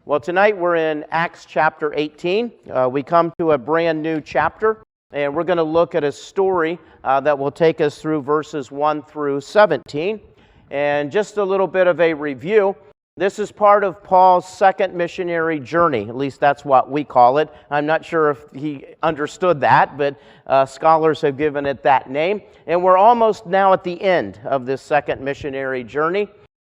Well, tonight we're in Acts chapter 18. We come to a brand new chapter, and we're going to look at a story that will take us through verses 1 through 17. And just a little bit of a review. This is part of Paul's second missionary journey. At least that's what we call it. I'm not sure if he understood that, but scholars have given it that name. And we're almost now at the end of this second missionary journey.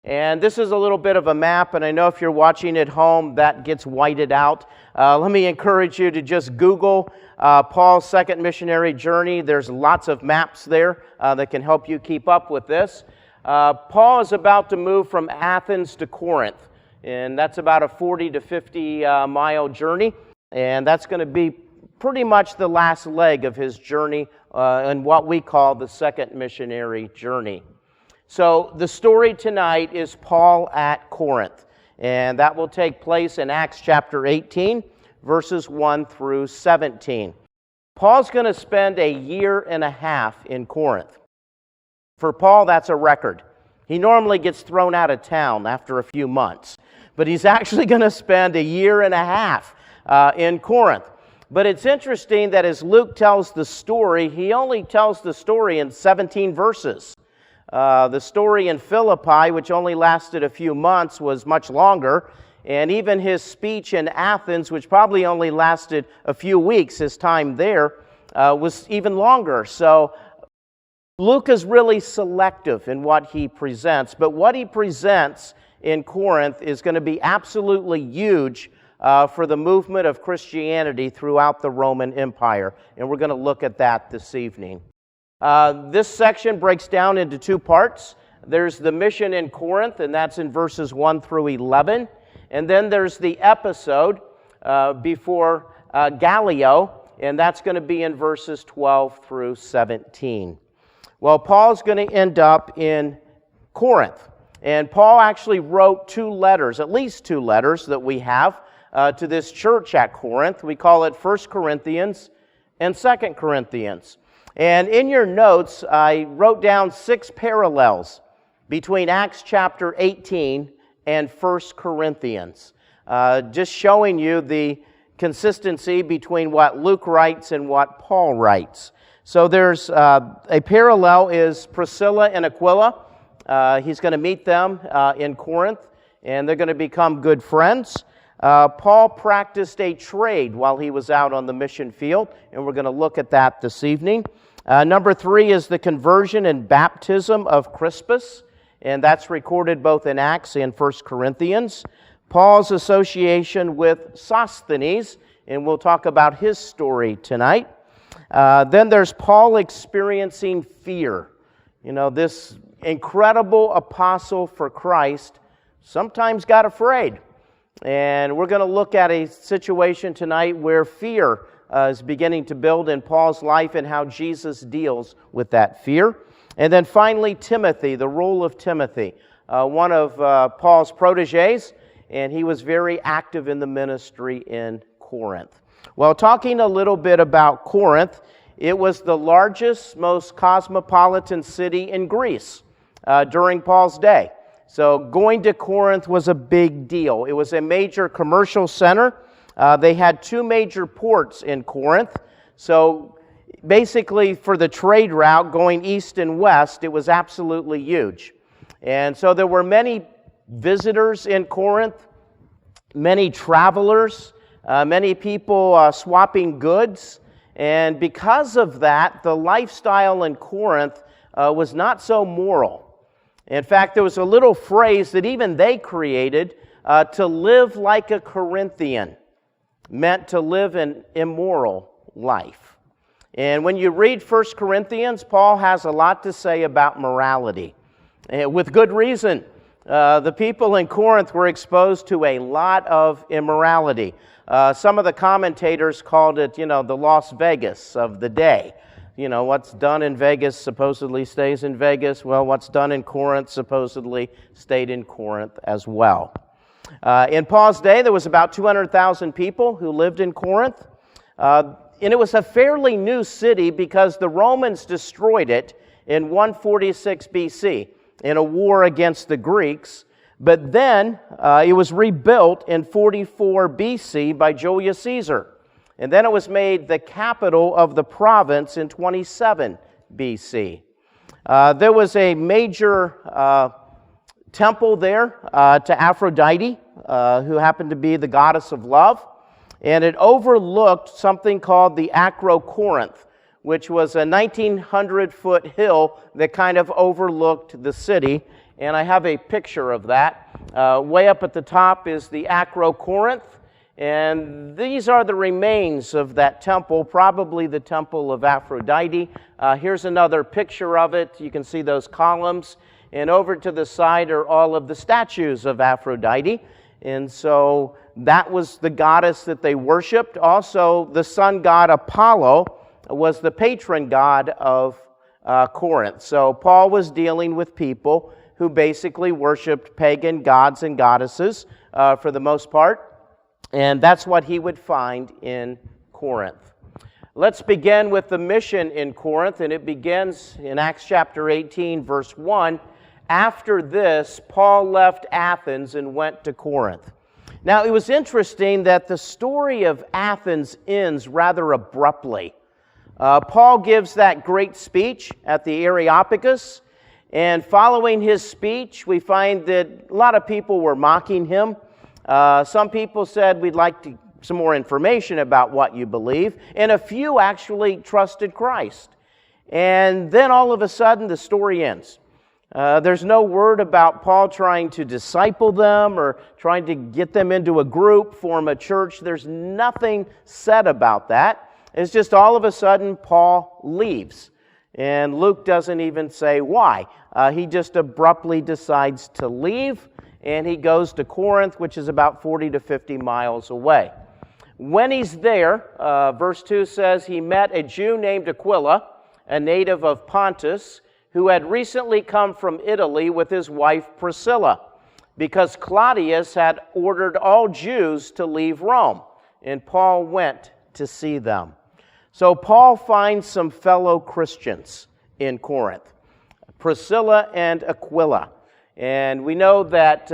And this is a little bit of a map, and I know if you're watching at home, that gets whited out. Let me encourage you to just Google Paul's second missionary journey. There's lots of maps there that can help you keep up with this. Paul is about to move from Athens to Corinth, and that's about a 40 to 50 mile journey, and that's going to be pretty much the last leg of his journey in what we call the second missionary journey. So the story tonight is Paul at Corinth, and that will take place in Acts chapter 18, verses 1 through 17. Paul's going to spend a year and a half in Corinth. For Paul, that's a record. He normally gets thrown out of town after a few months, but he's actually going to spend a year and a half in Corinth. But it's interesting that as Luke tells the story, he only tells the story in 17 verses. The story in Philippi, which only lasted a few months, was much longer. And even his speech in Athens, which probably only lasted a few weeks, his time there, was even longer. So Luke is really selective in what he presents. But what he presents in Corinth is going to be absolutely huge for the movement of Christianity throughout the Roman Empire. And we're going to look at that this evening. This section breaks down into two parts. There's the mission in Corinth, and that's in verses 1 through 11. And then there's the episode before Gallio, and that's going to be in verses 12 through 17. Well, Paul's going to end up in Corinth. And Paul actually wrote two letters, at least two letters that we have to this church at Corinth. We call it 1 Corinthians and 2 Corinthians. And in your notes, I wrote down 6 parallels between Acts chapter 18 and 1 Corinthians, just showing you the consistency between what Luke writes and what Paul writes. So there's a parallel is Priscilla and Aquila. He's going to meet them in Corinth, and they're going to become good friends. Paul practiced a trade while he was out on the mission field, and we're going to look at that this evening. Number 3 is the conversion and baptism of Crispus, and that's recorded both in Acts and 1 Corinthians. Paul's association with Sosthenes, and we'll talk about his story tonight. Then there's Paul experiencing fear. You know, this incredible apostle for Christ sometimes got afraid. And we're going to look at a situation tonight where fear is beginning to build in Paul's life and how Jesus deals with that fear. And then finally, Timothy, the role of Timothy, one of Paul's proteges, and he was very active in the ministry in Corinth. Well, talking a little bit about Corinth, it was the largest, most cosmopolitan city in Greece during Paul's day. So going to Corinth was a big deal. It was a major commercial center. They had 2 major ports in Corinth. So basically for the trade route going east and west, it was absolutely huge. And so there were many visitors in Corinth, many travelers, many people swapping goods. And because of that, the lifestyle in Corinth was not so moral. In fact, there was a little phrase that even they created, to live like a Corinthian, meant to live an immoral life. And when you read 1 Corinthians, Paul has a lot to say about morality, with good reason. The people in Corinth were exposed to a lot of immorality. Some of the commentators called it, the Las Vegas of the day. What's done in Vegas supposedly stays in Vegas. Well, what's done in Corinth supposedly stayed in Corinth as well. In Paul's day, there was about 200,000 people who lived in Corinth. And it was a fairly new city because the Romans destroyed it in 146 BC in a war against the Greeks. But then it was rebuilt in 44 BC by Julius Caesar. And then it was made the capital of the province in 27 BC. There was a major temple there to Aphrodite, who happened to be the goddess of love. And it overlooked something called the Acrocorinth, which was a 1,900-foot hill that kind of overlooked the city. And I have a picture of that. Way up at the top is the Acrocorinth. And these are the remains of that temple, probably the temple of Aphrodite. Here's another picture of it. You can see those columns. And over to the side are all of the statues of Aphrodite. And so that was the goddess that they worshipped. Also, the sun god Apollo was the patron god of Corinth. So Paul was dealing with people who basically worshipped pagan gods and goddesses for the most part. And that's what he would find in Corinth. Let's begin with the mission in Corinth, and it begins in Acts chapter 18, verse 1. After this, Paul left Athens and went to Corinth. Now, it was interesting that the story of Athens ends rather abruptly. Paul gives that great speech at the Areopagus, and following his speech, we find that a lot of people were mocking him. Some people said, we'd like some more information about what you believe, and a few actually trusted Christ. And then all of a sudden, the story ends. There's no word about Paul trying to disciple them or trying to get them into a group, form a church. There's nothing said about that. It's just all of a sudden Paul leaves. And Luke doesn't even say why. He just abruptly decides to leave, and he goes to Corinth, which is about 40 to 50 miles away. When he's there, verse 2 says, he met a Jew named Aquila, a native of Pontus, who had recently come from Italy with his wife Priscilla, because Claudius had ordered all Jews to leave Rome, and Paul went to see them. So Paul finds some fellow Christians in Corinth, Priscilla and Aquila. And we know that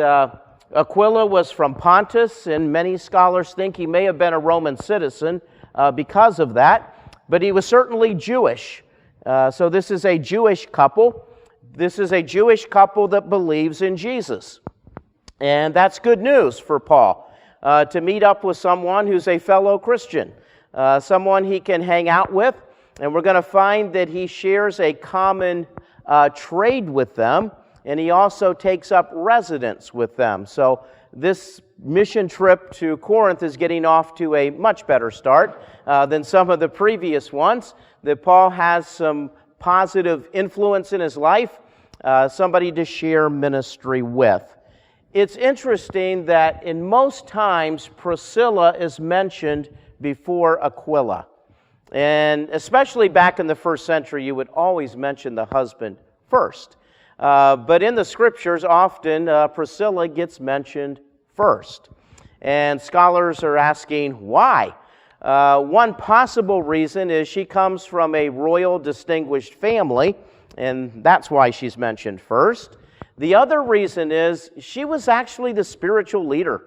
Aquila was from Pontus, and many scholars think he may have been a Roman citizen because of that, but he was certainly Jewish. So this is a Jewish couple. This is a Jewish couple that believes in Jesus. And that's good news for Paul, to meet up with someone who's a fellow Christian, someone he can hang out with. And we're going to find that he shares a common trade with them, and he also takes up residence with them. So this mission trip to Corinth is getting off to a much better start than some of the previous ones. That Paul has some positive influence in his life, somebody to share ministry with. It's interesting that in most times Priscilla is mentioned before Aquila. And especially back in the first century, you would always mention the husband first. But in the scriptures, often Priscilla gets mentioned first. And scholars are asking why. One possible reason is she comes from a royal distinguished family, and that's why she's mentioned first. The other reason is she was actually the spiritual leader.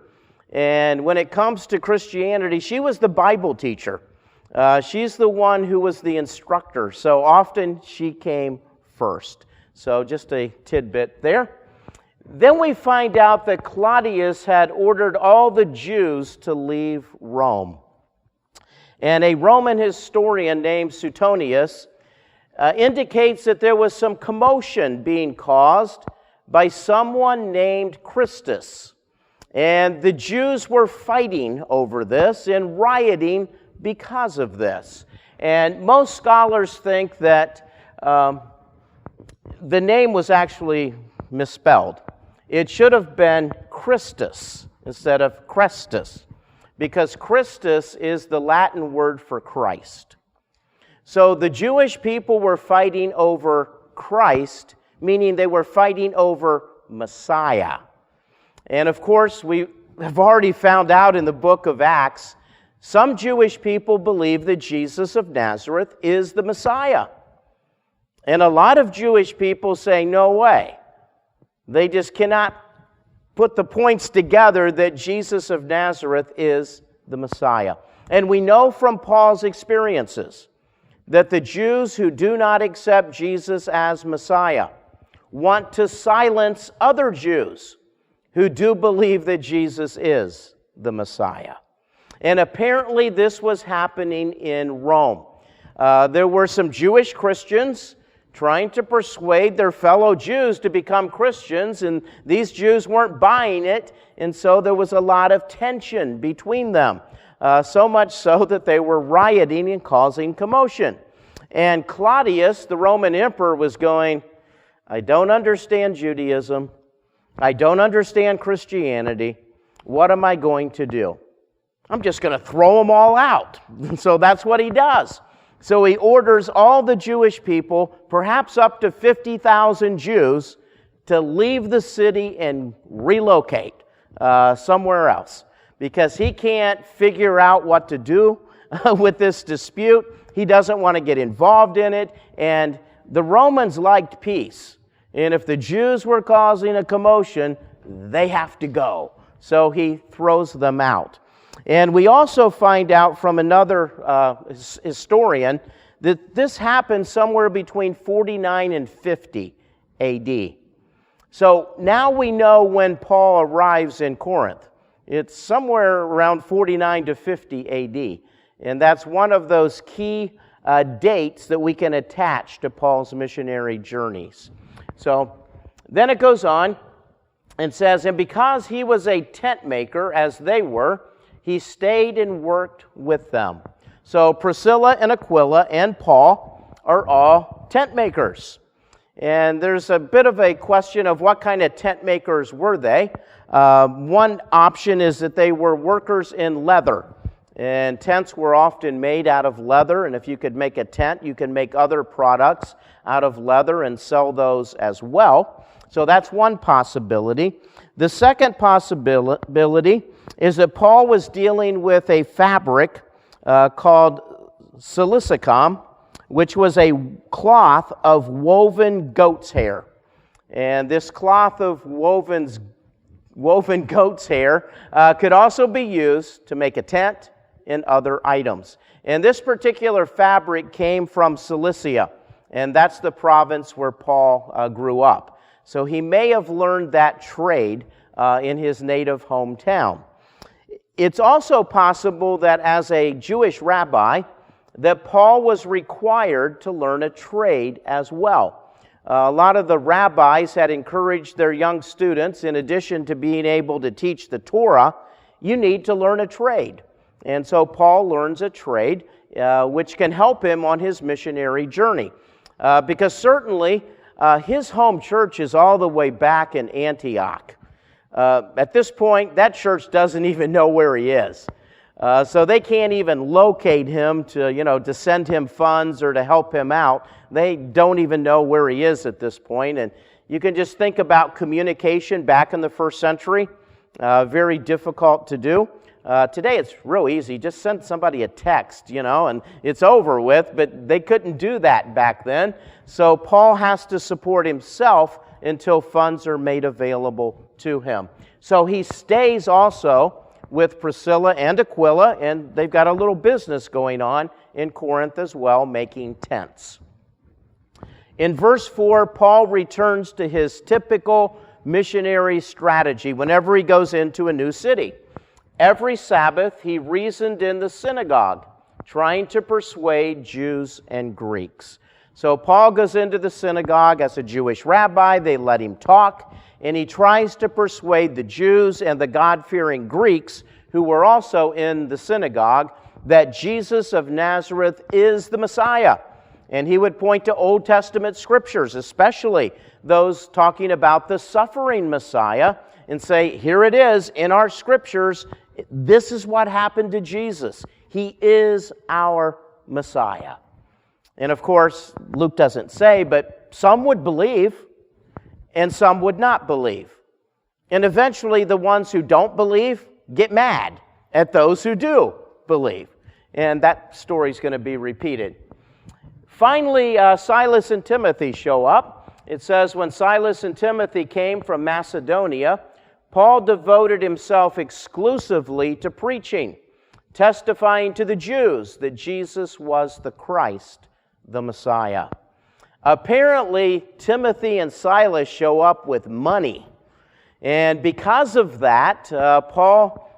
And when it comes to Christianity, she was the Bible teacher. She's the one who was the instructor. So often she came first. So just a tidbit there. Then we find out that Claudius had ordered all the Jews to leave Rome. And a Roman historian named Suetonius indicates that there was some commotion being caused by someone named Christus. And the Jews were fighting over this and rioting because of this. And most scholars think that the name was actually misspelled. It should have been Christus instead of Crestus, because Christus is the Latin word for Christ. So the Jewish people were fighting over Christ, meaning they were fighting over Messiah. And of course, we have already found out in the book of Acts, some Jewish people believe that Jesus of Nazareth is the Messiah. And a lot of Jewish people say, no way. They just cannot put the points together that Jesus of Nazareth is the Messiah. And we know from Paul's experiences that the Jews who do not accept Jesus as Messiah want to silence other Jews who do believe that Jesus is the Messiah. And apparently this was happening in Rome. There were some Jewish Christians trying to persuade their fellow Jews to become Christians, and these Jews weren't buying it, and so there was a lot of tension between them, so much so that they were rioting and causing commotion. And Claudius, the Roman emperor, was going, I don't understand Judaism. I don't understand Christianity. What am I going to do? I'm just going to throw them all out. So that's what he does. So he orders all the Jewish people, perhaps up to 50,000 Jews, to leave the city and relocate somewhere else, because he can't figure out what to do with this dispute. He doesn't want to get involved in it, and the Romans liked peace. And if the Jews were causing a commotion, they have to go. So he throws them out. And we also find out from another historian that this happened somewhere between 49 and 50 AD. So now we know when Paul arrives in Corinth. It's somewhere around 49 to 50 AD. And that's one of those key dates that we can attach to Paul's missionary journeys. So then it goes on and says, and because he was a tent maker, as they were, he stayed and worked with them. So Priscilla and Aquila and Paul are all tent makers. And there's a bit of a question of what kind of tent makers were they. One option is that they were workers in leather. And tents were often made out of leather. And if you could make a tent, you can make other products out of leather and sell those as well. So that's one possibility. The second possibility is that Paul was dealing with a fabric called silicicum, which was a cloth of woven goat's hair. And this cloth of woven goat's hair could also be used to make a tent and other items. And this particular fabric came from Cilicia, and that's the province where Paul grew up. So he may have learned that trade in his native hometown. It's also possible that as a Jewish rabbi, that Paul was required to learn a trade as well. A lot of the rabbis had encouraged their young students, in addition to being able to teach the Torah, you need to learn a trade. And so Paul learns a trade, which can help him on his missionary journey. Because certainly his home church is all the way back in Antioch. At this point, that church doesn't even know where he is. So they can't even locate him to send him funds or to help him out. They don't even know where he is at this point. And you can just think about communication back in the first century. Very difficult to do. Today it's real easy. Just send somebody a text, and it's over with. But they couldn't do that back then. So Paul has to support himself until funds are made available to him. So he stays also with Priscilla and Aquila, and they've got a little business going on in Corinth as well, making tents. In verse 4, Paul returns to his typical missionary strategy whenever he goes into a new city. Every Sabbath, he reasoned in the synagogue, trying to persuade Jews and Greeks. So Paul goes into the synagogue as a Jewish rabbi. They let him talk, and he tries to persuade the Jews and the God-fearing Greeks who were also in the synagogue that Jesus of Nazareth is the Messiah. And he would point to Old Testament scriptures, especially those talking about the suffering Messiah, and say, here it is in our scriptures. This is what happened to Jesus. He is our Messiah. And of course, Luke doesn't say, but some would believe and some would not believe. And eventually the ones who don't believe get mad at those who do believe. And that story's going to be repeated. Finally, Silas and Timothy show up. It says, when Silas and Timothy came from Macedonia, Paul devoted himself exclusively to preaching, testifying to the Jews that Jesus was the Christ, the Messiah. Apparently, Timothy and Silas show up with money. And because of that, Paul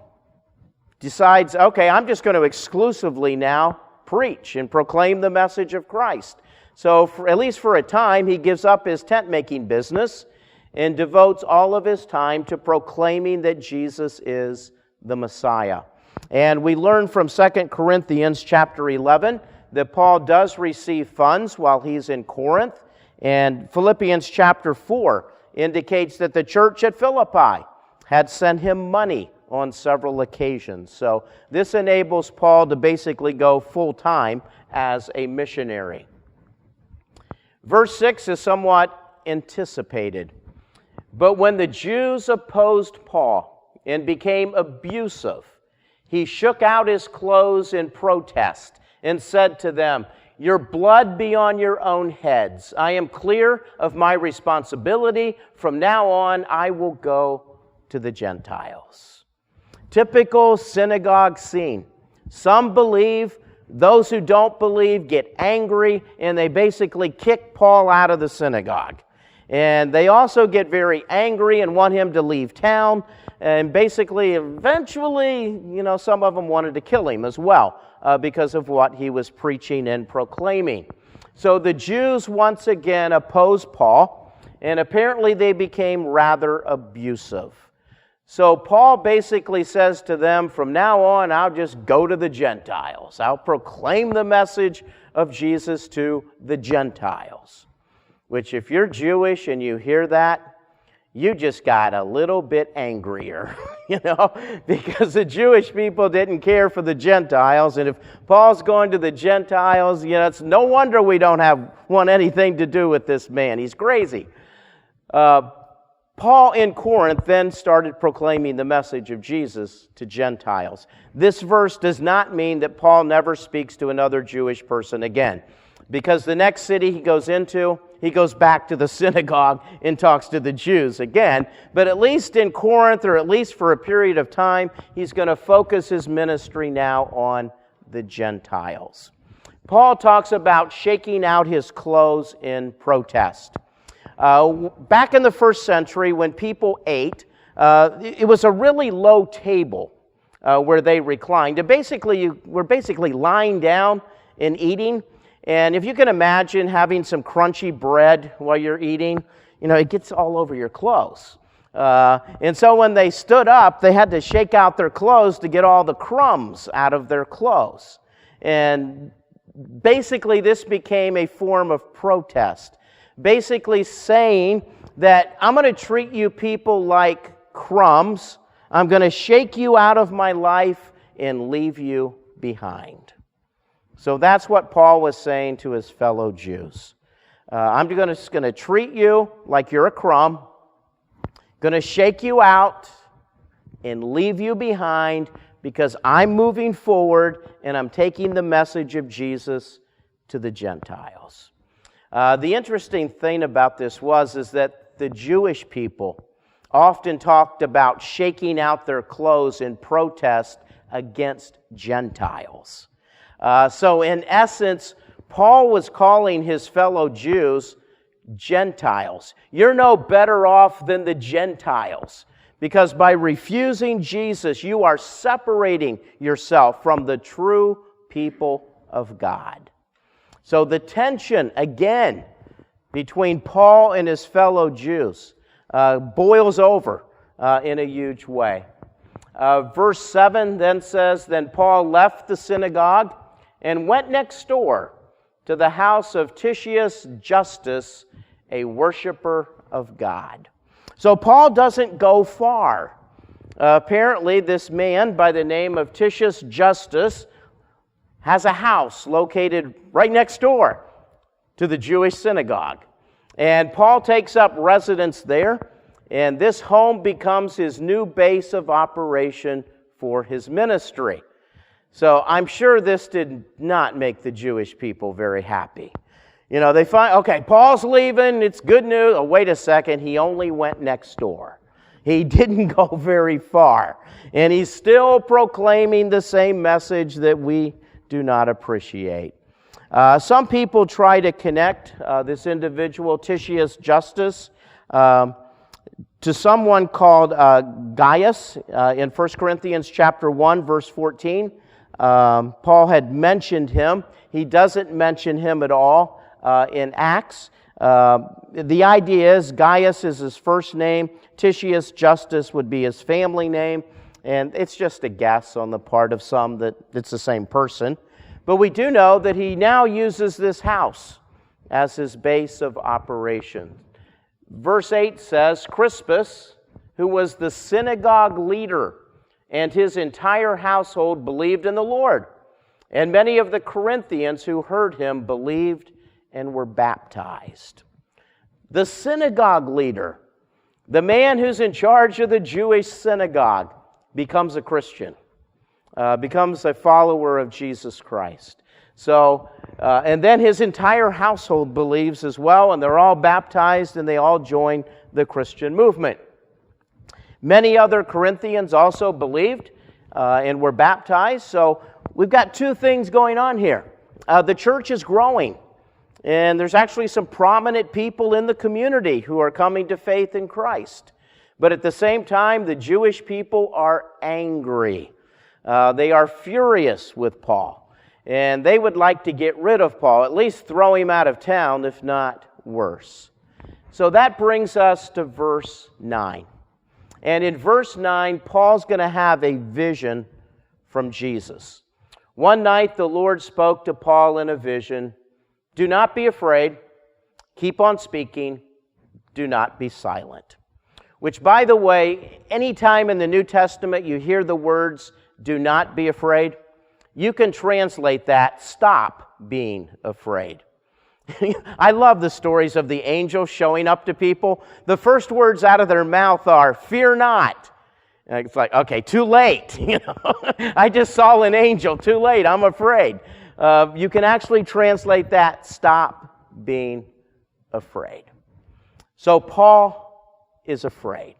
decides, okay, I'm just going to exclusively now preach and proclaim the message of Christ. So at least for a time, he gives up his tent-making business and devotes all of his time to proclaiming that Jesus is the Messiah. And we learn from 2 Corinthians chapter 11 that Paul does receive funds while he's in Corinth. And Philippians chapter 4 indicates that the church at Philippi had sent him money on several occasions. So this enables Paul to basically go full-time as a missionary. Verse 6 is somewhat anticipated. But when the Jews opposed Paul and became abusive, he shook out his clothes in protest and said to them, "Your blood be on your own heads. I am clear of my responsibility. From now on, I will go to the Gentiles." Typical synagogue scene. Some believe, those who don't believe get angry, and they basically kick Paul out of the synagogue. And they also get very angry and want him to leave town. And basically, eventually, some of them wanted to kill him as well because of what he was preaching and proclaiming. So the Jews once again opposed Paul, and apparently they became rather abusive. So Paul basically says to them, from now on, I'll just go to the Gentiles. I'll proclaim the message of Jesus to the Gentiles. Which, if you're Jewish and you hear that, you just got a little bit angrier, because the Jewish people didn't care for the Gentiles. And if Paul's going to the Gentiles, it's no wonder we don't want anything to do with this man. He's crazy. Paul in Corinth then started proclaiming the message of Jesus to Gentiles. This verse does not mean that Paul never speaks to another Jewish person again, because the next city he goes into, he goes back to the synagogue and talks to the Jews again. But at least in Corinth, or at least for a period of time, he's going to focus his ministry now on the Gentiles. Paul talks about shaking out his clothes in protest. Back in the first century, when people ate, it was a really low table where they reclined. You were basically lying down and eating. And if you can imagine having some crunchy bread while you're eating, it gets all over your clothes. And so when they stood up, they had to shake out their clothes to get all the crumbs out of their clothes. And basically this became a form of protest. Basically saying that I'm going to treat you people like crumbs. I'm going to shake you out of my life and leave you behind. So that's what Paul was saying to his fellow Jews. I'm just going to treat you like you're a crumb, going to shake you out and leave you behind because I'm moving forward and I'm taking the message of Jesus to the Gentiles. The interesting thing about this is that the Jewish people often talked about shaking out their clothes in protest against Gentiles. So in essence, Paul was calling his fellow Jews Gentiles. You're no better off than the Gentiles, because by refusing Jesus, you are separating yourself from the true people of God. So the tension, again, between Paul and his fellow Jews boils over in a huge way. Verse 7 then says, "Then Paul left the synagogue and went next door to the house of Titius Justus, a worshiper of God." So Paul doesn't go far. Apparently, this man by the name of Titius Justus has a house located right next door to the Jewish synagogue. And Paul takes up residence there, and this home becomes his new base of operation for his ministry. So I'm sure this did not make the Jewish people very happy. They find, okay, Paul's leaving, it's good news. Oh, wait a second, he only went next door. he didn't go very far. And he's still proclaiming the same message that we do not appreciate. Some people try to connect this individual, Titius Justus, to someone called Gaius in 1 Corinthians chapter 1, verse 14. Paul had mentioned him. He doesn't mention him at all in Acts. The idea is Gaius is his first name. Titius Justus would be his family name. And it's just a guess on the part of some that it's the same person. But we do know that he now uses this house as his base of operation. Verse 8 says, Crispus, who was the synagogue leader, and his entire household believed in the Lord. And many of the Corinthians who heard him believed and were baptized. The synagogue leader, the man who's in charge of the Jewish synagogue, becomes a Christian, becomes a follower of Jesus Christ. So, and then his entire household believes as well, and they're all baptized, and they all join the Christian movement. Many other Corinthians also believed and were baptized. So we've got two things going on here. The church is growing, and there's actually some prominent people in the community who are coming to faith in Christ. But at the same time, the Jewish people are angry. They are furious with Paul. And they would like to get rid of Paul, at least throw him out of town, if not worse. So that brings us to verse 9. And in verse 9, Paul's going to have a vision from Jesus. One night the Lord spoke to Paul in a vision, "Do not be afraid, keep on speaking, do not be silent." Which, by the way, anytime in the New Testament you hear the words, "do not be afraid," you can translate that, "stop being afraid." I love the stories of the angels showing up to people. The first words out of their mouth are, "Fear not." And it's like, okay, too late. I just saw an angel, too late, I'm afraid. You can actually translate that, "stop being afraid." So Paul is afraid.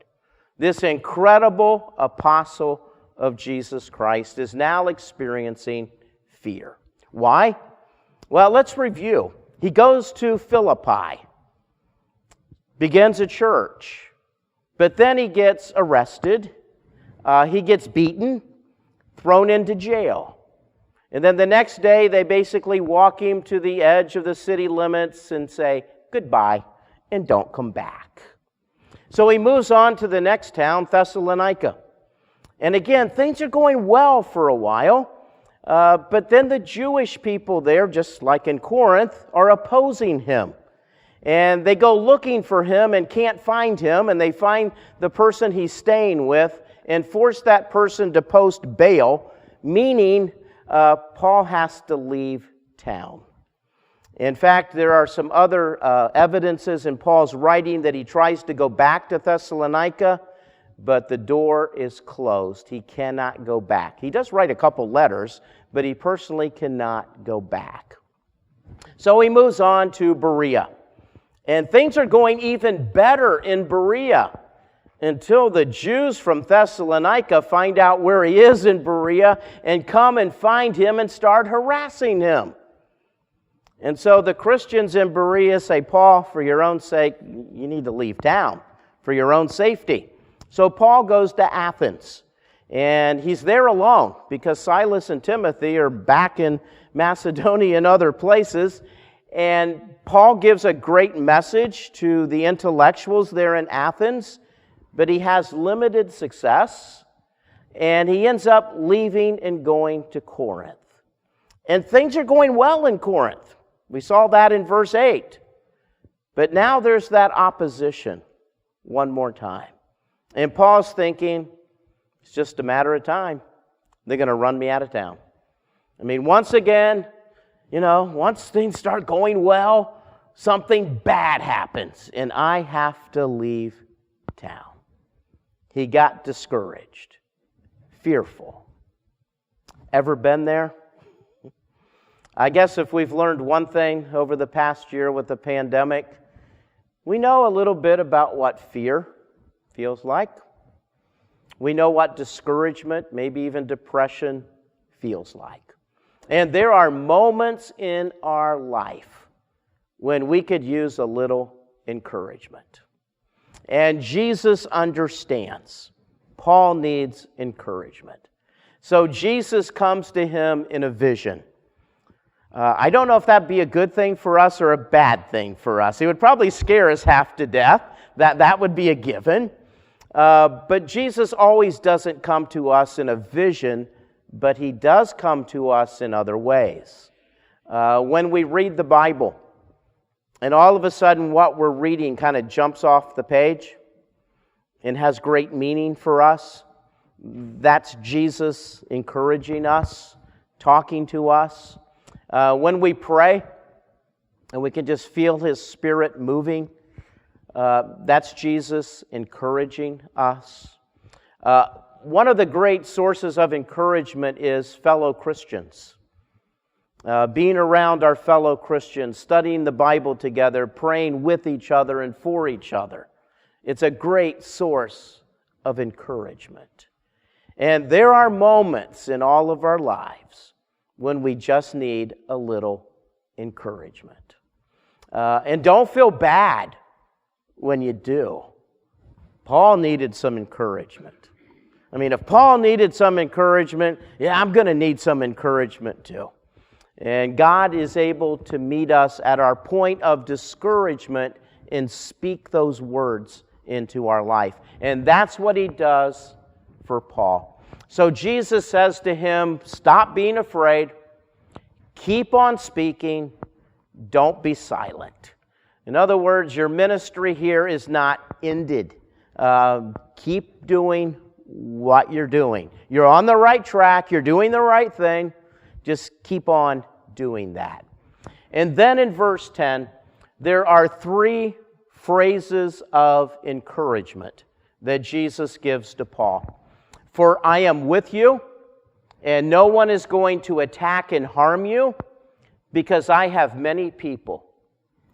This incredible apostle of Jesus Christ is now experiencing fear. Why? Well, let's review. He goes to Philippi, begins a church, but then he gets arrested, he gets beaten, thrown into jail. And then the next day they basically walk him to the edge of the city limits and say, "Goodbye, and don't come back." So he moves on to the next town, Thessalonica. And again, things are going well for a while, but then the Jewish people there, just like in Corinth, are opposing him. And they go looking for him and can't find him, and they find the person he's staying with and force that person to post bail, meaning Paul has to leave town. In fact, there are some other evidences in Paul's writing that he tries to go back to Thessalonica, but the door is closed. He cannot go back. He does write a couple letters, but he personally cannot go back. So he moves on to Berea. And things are going even better in Berea until the Jews from Thessalonica find out where he is in Berea and come and find him and start harassing him. And so the Christians in Berea say, "Paul, for your own sake, you need to leave town for your own safety." So Paul goes to Athens, and he's there alone because Silas and Timothy are back in Macedonia and other places. And Paul gives a great message to the intellectuals there in Athens, but he has limited success, and he ends up leaving and going to Corinth. And things are going well in Corinth. We saw that in verse 8. But now there's that opposition one more time. And Paul's thinking, it's just a matter of time. They're going to run me out of town. I mean, once again, once things start going well, something bad happens, and I have to leave town. He got discouraged, fearful. Ever been there? I guess if we've learned one thing over the past year with the pandemic, we know a little bit about what fear feels like. We know what discouragement, maybe even depression, feels like. And there are moments in our life when we could use a little encouragement. And Jesus understands Paul needs encouragement. So Jesus comes to him in a vision. I don't know if that'd be a good thing for us or a bad thing for us. It would probably scare us half to death. That would be a given. But Jesus always doesn't come to us in a vision, but he does come to us in other ways. When we read the Bible, and all of a sudden what we're reading kind of jumps off the page and has great meaning for us, that's Jesus encouraging us, talking to us. When we pray, and we can just feel his Spirit moving, that's Jesus encouraging us. One of the great sources of encouragement is fellow Christians. Being around our fellow Christians, studying the Bible together, praying with each other and for each other. It's a great source of encouragement. And there are moments in all of our lives when we just need a little encouragement. And don't feel bad when you do. Paul needed some encouragement. I mean, if Paul needed some encouragement, I'm going to need some encouragement too. And God is able to meet us at our point of discouragement and speak those words into our life. And that's what he does for Paul. So Jesus says to him, stop being afraid, keep on speaking, don't be silent. In other words, your ministry here is not ended. Keep doing what you're doing. You're on the right track, you're doing the right thing, just keep on doing that. And then in verse 10, there are 3 phrases of encouragement that Jesus gives to Paul. For I am with you, and no one is going to attack and harm you, because I have many people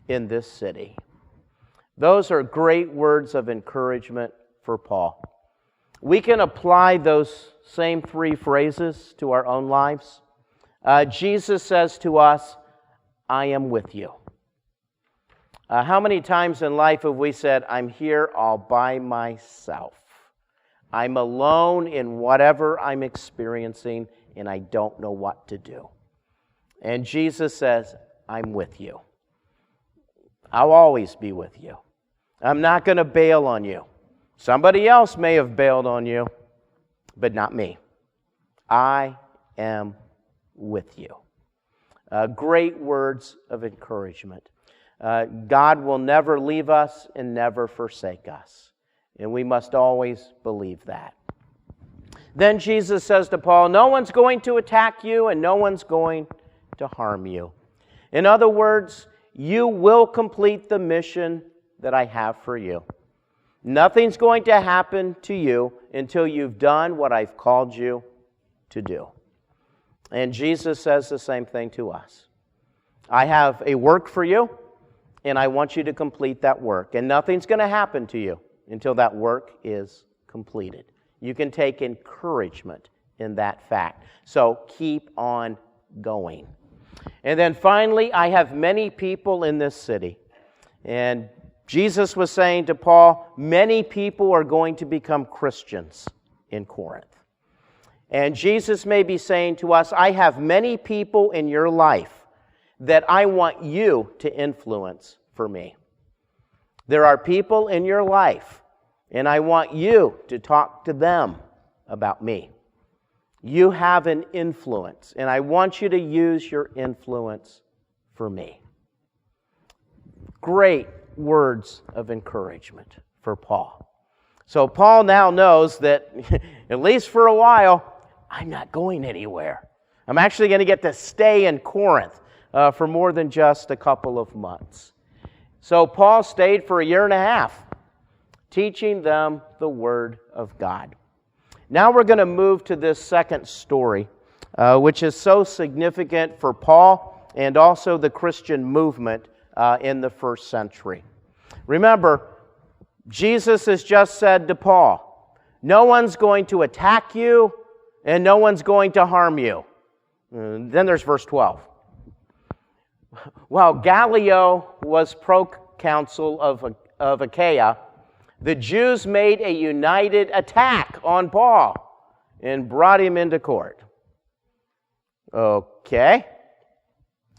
in this city. Those are great words of encouragement for Paul. We can apply those same 3 phrases to our own lives. Jesus says to us, I am with you. How many times in life have we said, I'm here all by myself? I'm alone in whatever I'm experiencing, and I don't know what to do. And Jesus says, I'm with you. I'll always be with you. I'm not going to bail on you. Somebody else may have bailed on you, but not me. I am with you. Great words of encouragement. God will never leave us and never forsake us. And we must always believe that. Then Jesus says to Paul, no one's going to attack you and no one's going to harm you. In other words, you will complete the mission that I have for you. Nothing's going to happen to you until you've done what I've called you to do. And Jesus says the same thing to us. I have a work for you, and I want you to complete that work. And nothing's going to happen to you until that work is completed. You can take encouragement in that fact. So keep on going. And then finally, I have many people in this city. And Jesus was saying to Paul, many people are going to become Christians in Corinth. And Jesus may be saying to us, I have many people in your life that I want you to influence for me. There are people in your life, and I want you to talk to them about me. You have an influence, and I want you to use your influence for me. Great words of encouragement for Paul. So Paul now knows that, at least for a while, I'm not going anywhere. I'm actually going to get to stay in Corinth for more than just a couple of months. So Paul stayed for 1.5 years, teaching them the Word of God. Now we're going to move to this second story, which is so significant for Paul and also the Christian movement in the first century. Remember, Jesus has just said to Paul, no one's going to attack you, and no one's going to harm you. Then there's verse 12. While Gallio was proconsul of Achaia, the Jews made a united attack on Paul and brought him into court. Okay.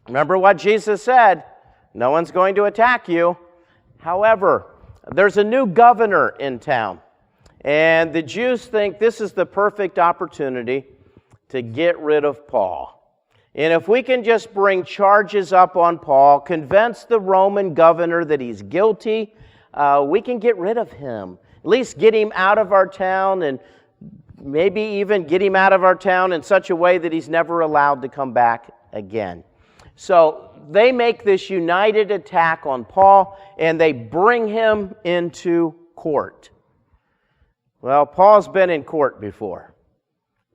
Remember what Jesus said, no one's going to attack you. However, there's a new governor in town, and the Jews think this is the perfect opportunity to get rid of Paul. And if we can just bring charges up on Paul, convince the Roman governor that he's guilty, we can get rid of him. At least get him out of our town, and maybe even get him out of our town in such a way that he's never allowed to come back again. So they make this united attack on Paul, and they bring him into court. Well, Paul's been in court before,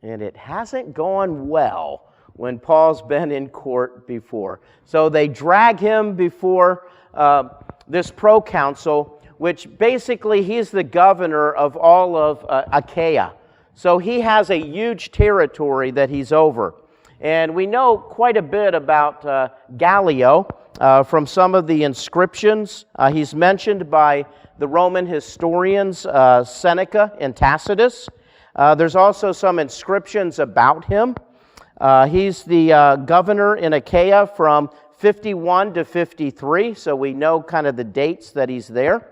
and it hasn't gone well when Paul's been in court before. So they drag him before this proconsul, which basically he's the governor of all of Achaia. So he has a huge territory that he's over. And we know quite a bit about Gallio from some of the inscriptions. He's mentioned by the Roman historians Seneca and Tacitus. There's also some inscriptions about him. He's the governor in Achaia from 51 to 53, so we know kind of the dates that he's there.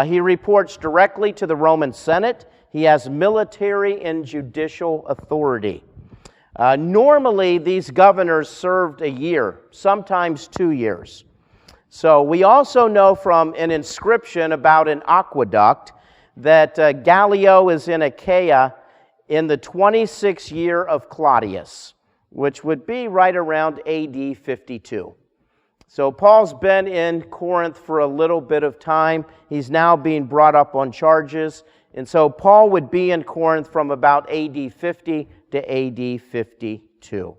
He reports directly to the Roman Senate. He has military and judicial authority. Normally, these governors served a year, sometimes 2 years. So we also know from an inscription about an aqueduct that Gallio is in Achaia in the 26th year of Claudius, which would be right around AD 52. So Paul's been in Corinth for a little bit of time. He's now being brought up on charges. And so Paul would be in Corinth from about AD 50 to AD 52.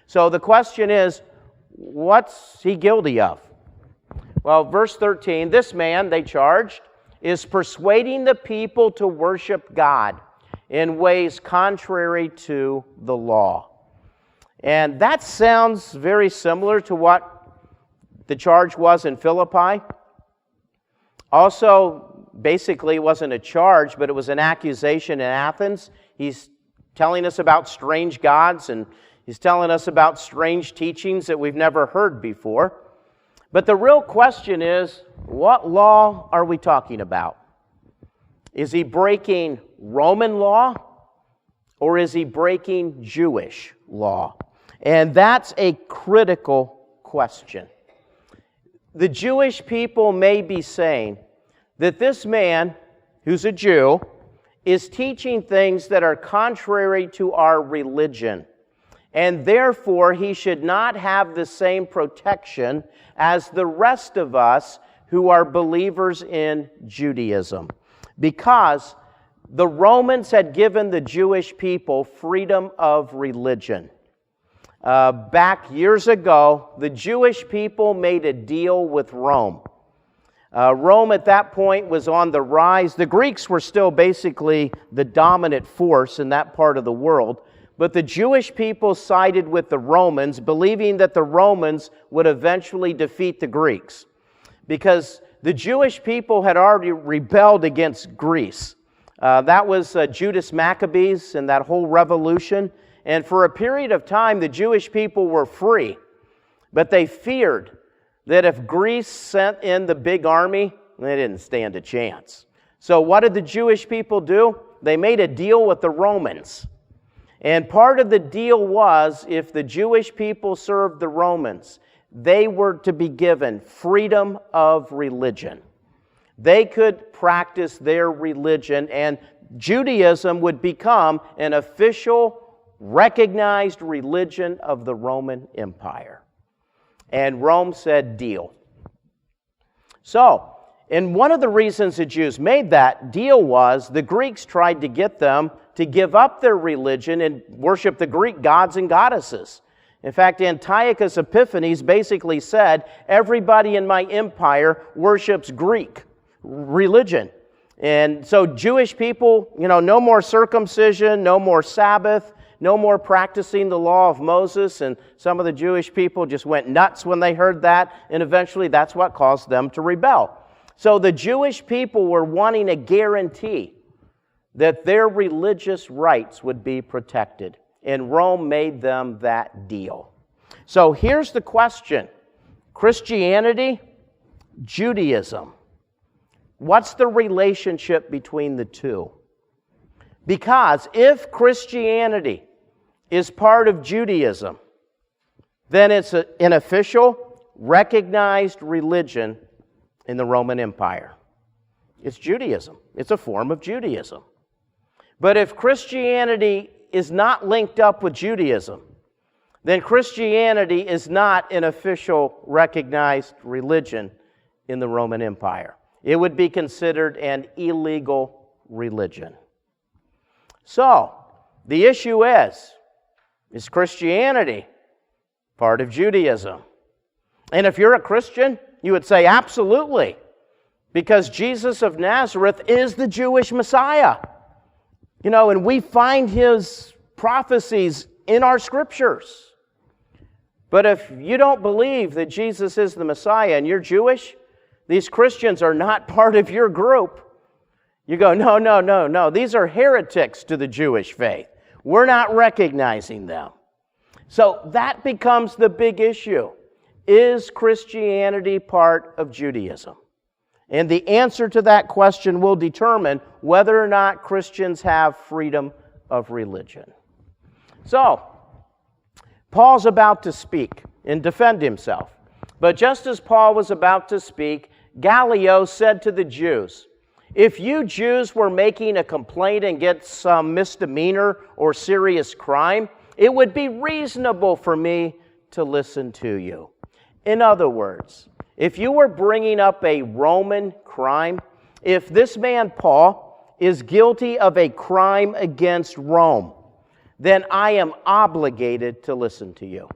So the question is, what's he guilty of? Well, verse 13, this man, they charged, is persuading the people to worship God in ways contrary to the law. And that sounds very similar to what the charge was in Philippi. Also, basically, it wasn't a charge, but it was an accusation in Athens. He's telling us about strange gods, and he's telling us about strange teachings that we've never heard before. But the real question is, what law are we talking about? Is he breaking Roman law, or is he breaking Jewish law? And that's a critical question. The Jewish people may be saying that this man, who's a Jew, is teaching things that are contrary to our religion, and therefore he should not have the same protection as the rest of us who are believers in Judaism, because the Romans had given the Jewish people freedom of religion. Back years ago, the Jewish people made a deal with Rome. Rome at that point was on the rise. The Greeks were still basically the dominant force in that part of the world, but the Jewish people sided with the Romans, believing that the Romans would eventually defeat the Greeks, because the Jewish people had already rebelled against Greece. That was Judas Maccabees and that whole revolution. And for a period of time, the Jewish people were free, but they feared that if Greece sent in the big army, they didn't stand a chance. So what did the Jewish people do? They made a deal with the Romans. And part of the deal was, if the Jewish people served the Romans, they were to be given freedom of religion. They could practice their religion, and Judaism would become an official, recognized religion of the Roman Empire. And Rome said, deal. So, and one of the reasons the Jews made that deal was the Greeks tried to get them to give up their religion and worship the Greek gods and goddesses. In fact, Antiochus Epiphanes basically said, everybody in my empire worships Greek religion. And so Jewish people, no more circumcision, no more Sabbath, no more practicing the law of Moses. And some of the Jewish people just went nuts when they heard that. And eventually that's what caused them to rebel. So the Jewish people were wanting a guarantee that their religious rights would be protected. And Rome made them that deal. So here's the question. Christianity, Judaism. What's the relationship between the two? Because if Christianity is part of Judaism, then it's an official, recognized religion in the Roman Empire. It's Judaism. It's a form of Judaism. But if Christianity is not linked up with Judaism, then Christianity is not an official, recognized religion in the Roman Empire. It would be considered an illegal religion. So, the issue is Christianity part of Judaism? And if you're a Christian, you would say absolutely, because Jesus of Nazareth is the Jewish Messiah. And we find his prophecies in our scriptures. But if you don't believe that Jesus is the Messiah and you're Jewish, these Christians are not part of your group. You go, no. These are heretics to the Jewish faith. We're not recognizing them. So that becomes the big issue. Is Christianity part of Judaism? And the answer to that question will determine whether or not Christians have freedom of religion. So, Paul's about to speak and defend himself. But just as Paul was about to speak, Gallio said to the Jews, if you Jews were making a complaint against some misdemeanor or serious crime, it would be reasonable for me to listen to you. In other words, if you were bringing up a Roman crime, if this man Paul is guilty of a crime against Rome, then I am obligated to listen to you.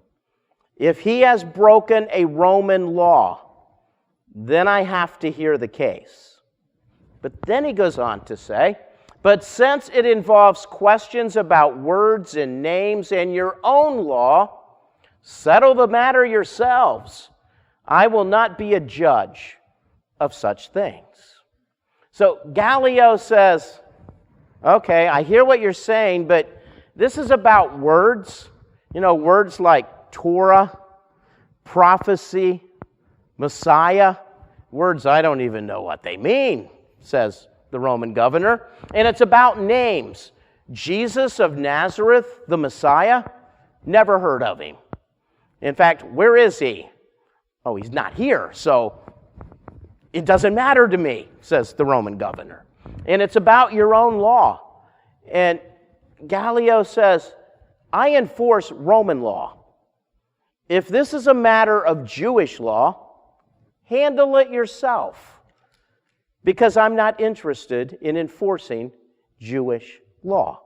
If he has broken a Roman law, then I have to hear the case. But then he goes on to say, but since it involves questions about words and names and your own law, settle the matter yourselves. I will not be a judge of such things. So Gallio says, okay, I hear what you're saying, but this is about words. Words like Torah, prophecy, Messiah. Words I don't even know what they mean, says the Roman governor. And it's about names. Jesus of Nazareth, the Messiah, never heard of him. In fact, where is he? Oh, he's not here, so it doesn't matter to me, says the Roman governor. And it's about your own law. And Gallio says, I enforce Roman law. If this is a matter of Jewish law, handle it yourself, because I'm not interested in enforcing Jewish law.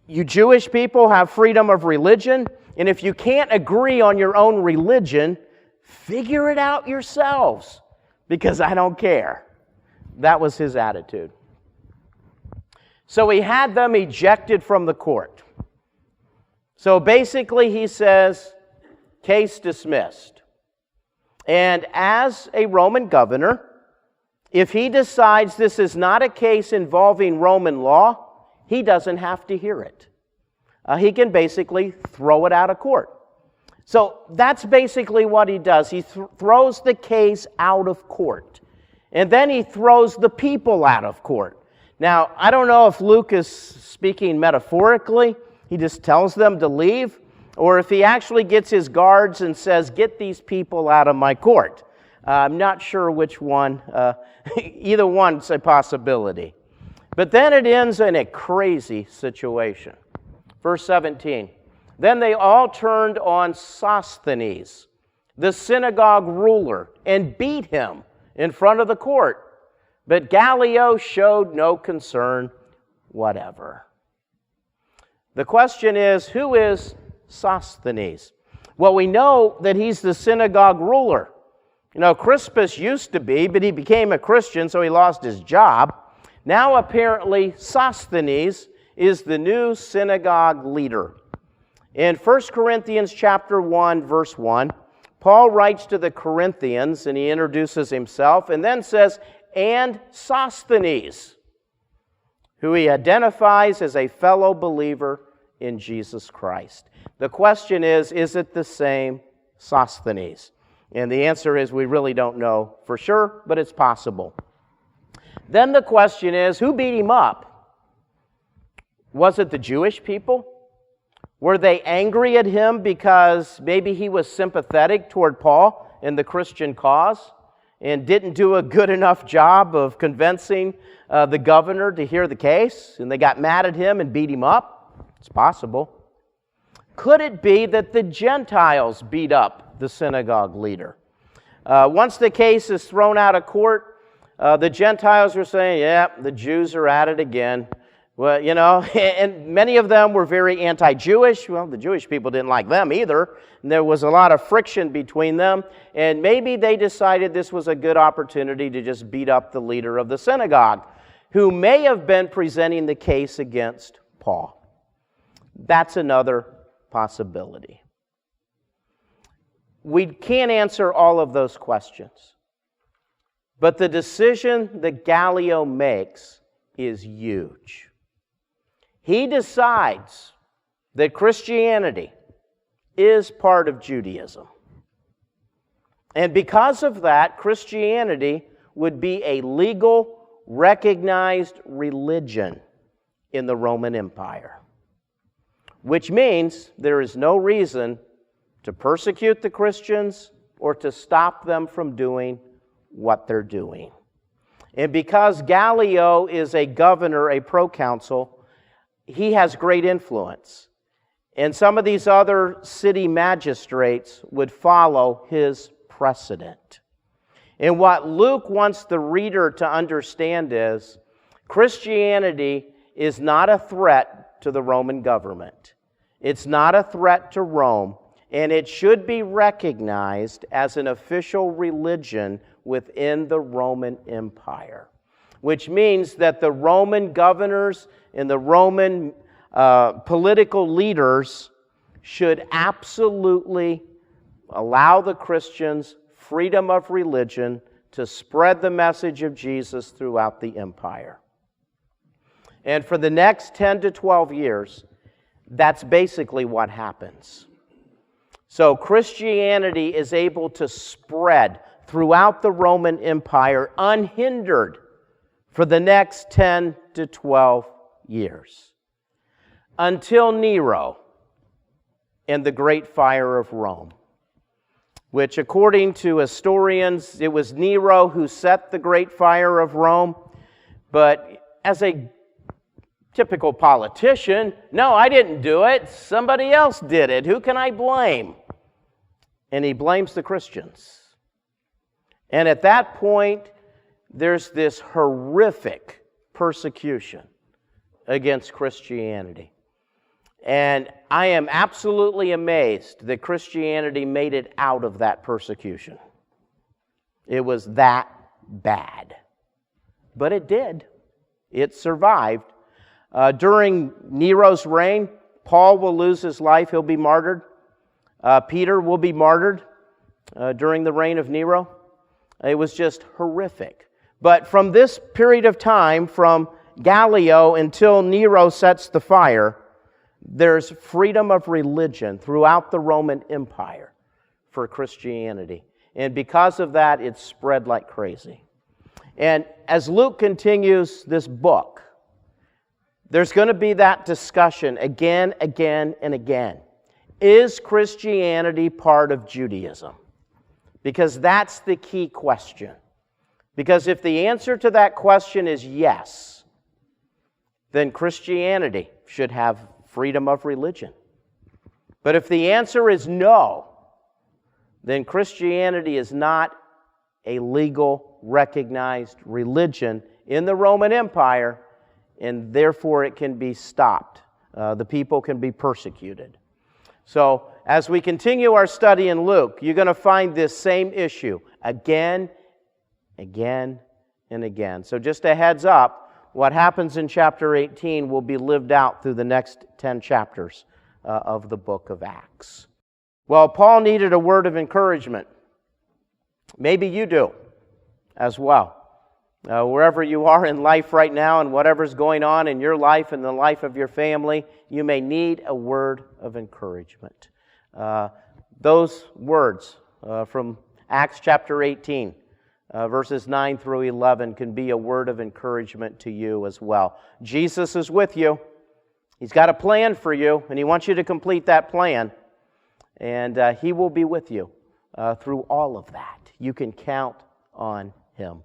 You Jewish people have freedom of religion, and if you can't agree on your own religion, figure it out yourselves, because I don't care. That was his attitude. So he had them ejected from the court. So basically he says, case dismissed. And as a Roman governor, if he decides this is not a case involving Roman law, he doesn't have to hear it. He can basically throw it out of court. So that's basically what he does. He throws the case out of court. And then he throws the people out of court. Now, I don't know if Luke is speaking metaphorically. He just tells them to leave. Or if he actually gets his guards and says, get these people out of my court. I'm not sure which one. Either one's a possibility. But then it ends in a crazy situation. Verse 17. Then they all turned on Sosthenes, the synagogue ruler, and beat him in front of the court. But Gallio showed no concern whatever. The question is, who is Sosthenes? Well, we know that he's the synagogue ruler. Crispus used to be, but he became a Christian, so he lost his job. Now apparently Sosthenes is the new synagogue leader. In 1 Corinthians chapter 1, verse 1, Paul writes to the Corinthians, and he introduces himself, and then says, and Sosthenes, who he identifies as a fellow believer in Jesus Christ. The question is it the same Sosthenes? And the answer is we really don't know for sure, but it's possible. Then the question is, who beat him up? Was it the Jewish people? Were they angry at him because maybe he was sympathetic toward Paul and the Christian cause and didn't do a good enough job of convincing the governor to hear the case, and they got mad at him and beat him up? It's possible. Could it be that the Gentiles beat up the synagogue leader? Once the case is thrown out of court, the Gentiles were saying, yeah, the Jews are at it again. Well, and many of them were very anti-Jewish. Well, the Jewish people didn't like them either. And there was a lot of friction between them. And maybe they decided this was a good opportunity to just beat up the leader of the synagogue, who may have been presenting the case against Paul. That's another possibility. We can't answer all of those questions. But the decision that Gallio makes is huge. He decides that Christianity is part of Judaism. And because of that, Christianity would be a legal, recognized religion in the Roman Empire. Which means there is no reason to persecute the Christians or to stop them from doing what they're doing. And because Gallio is a governor, a proconsul, he has great influence. And some of these other city magistrates would follow his precedent. And what Luke wants the reader to understand is Christianity is not a threat to the Roman government. It's not a threat to Rome, and it should be recognized as an official religion within the Roman Empire, which means that the Roman governors and the Roman political leaders should absolutely allow the Christians freedom of religion to spread the message of Jesus throughout the empire. And for the next 10 to 12 years, that's basically what happens. So Christianity is able to spread throughout the Roman Empire unhindered for the next 10 to 12 years. Until Nero and the Great Fire of Rome, which according to historians, it was Nero who set the Great Fire of Rome, but as a typical politician, no, I didn't do it, somebody else did it, who can I blame? And he blames the Christians. And at that point, there's this horrific persecution against Christianity. And I am absolutely amazed that Christianity made it out of that persecution. It was that bad. But it did. It survived. During Nero's reign, Paul will lose his life. He'll be martyred. Peter will be martyred during the reign of Nero. It was just horrific. But from this period of time, from Gallio until Nero sets the fire, there's freedom of religion throughout the Roman Empire for Christianity. And because of that, it's spread like crazy. And as Luke continues this book, there's going to be that discussion again, and again. Is Christianity part of Judaism? Because that's the key question. Because if the answer to that question is yes, then Christianity should have freedom of religion. But if the answer is no, then Christianity is not a legal, recognized religion in the Roman Empire, and therefore it can be stopped. The people can be persecuted. So, as we continue our study in Luke, you're going to find this same issue again, again, and again. So just a heads up, what happens in chapter 18 will be lived out through the next 10 chapters of the book of Acts. Well, Paul needed a word of encouragement. Maybe you do as well. Wherever you are in life right now and whatever's going on in your life and the life of your family, you may need a word of encouragement. Those words from Acts chapter 18, verses 9 through 11 can be a word of encouragement to you as well. Jesus is with you. He's got a plan for you, and He wants you to complete that plan. And He will be with you through all of that. You can count on Him.